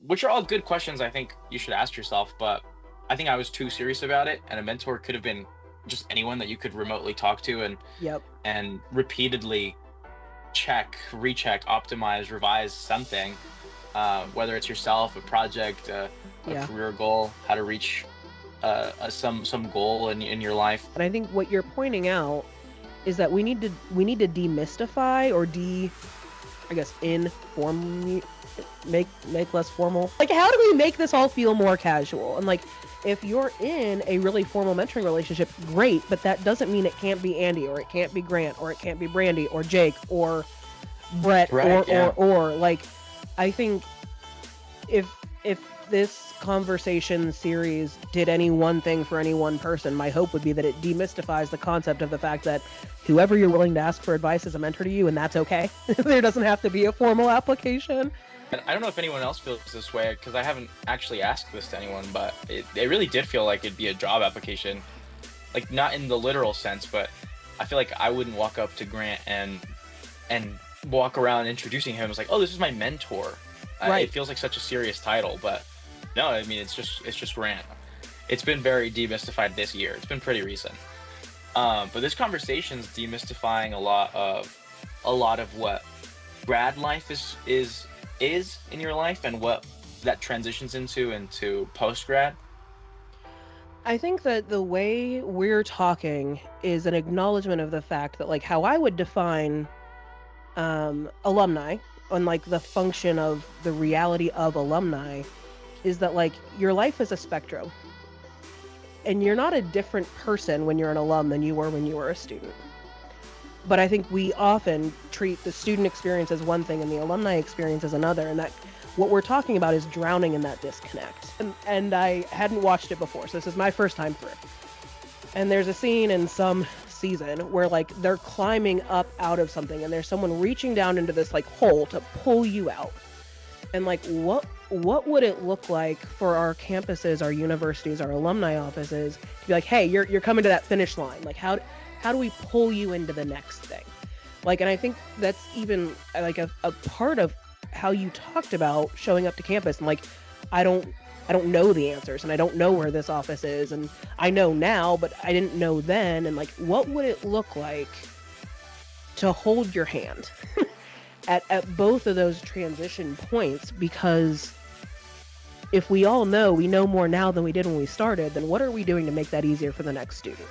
which are all good questions I think you should ask yourself, but I think I was too serious about it, and a mentor could have been just anyone that you could remotely talk to Yep. and repeatedly check, recheck, optimize, revise something, whether it's yourself, a project, a Yeah. career goal, how to reach some goal in your life. And I think what you're pointing out is that we need to demystify or I guess inform make less formal. Like, how do we make this all feel more casual? And like, if you're in a really formal mentoring relationship, great, but that doesn't mean it can't be Andy or it can't be Grant or it can't be Brandy or Jake or Brett Right, yeah. or like, I think if this conversation series did any one thing for any one person, my hope would be that it demystifies the concept of the fact that whoever you're willing to ask for advice is a mentor to you, and that's okay. There doesn't have to be a formal application. And I don't know if anyone else feels this way because I haven't actually asked this to anyone, but it really did feel like it'd be a job application. Like, not in the literal sense, but I feel like I wouldn't walk up to Grant and walk around introducing him as like, oh, this is my mentor. Right. It feels like such a serious title, but no, I mean it's just Grant. It's been very demystified this year. It's been pretty recent. But this conversation's demystifying a lot of what grad life is in your life and what that transitions into post grad. I think that the way we're talking is an acknowledgement of the fact that, like, how I would define alumni and like the function of the reality of alumni is that, like, your life is a spectrum, and you're not a different person when you're an alum than you were when you were a student. But I think we often treat the student experience as one thing and the alumni experience as another, and that what we're talking about is drowning in that disconnect. And I hadn't watched it before, so this is my first time through. And there's a scene in some season where, like, they're climbing up out of something, and there's someone reaching down into this, like, hole to pull you out. And like, what would it look like for our campuses, our universities, our alumni offices to be like, hey, you're coming to that finish line? Like, how do we pull you into the next thing? Like, and I think that's even like a part of how you talked about showing up to campus. And like, I don't know the answers, and I don't know where this office is, and I know now, but I didn't know then. And like, what would it look like to hold your hand at both of those transition points? Because if we all know we know more now than we did when we started, then what are we doing to make that easier for the next student?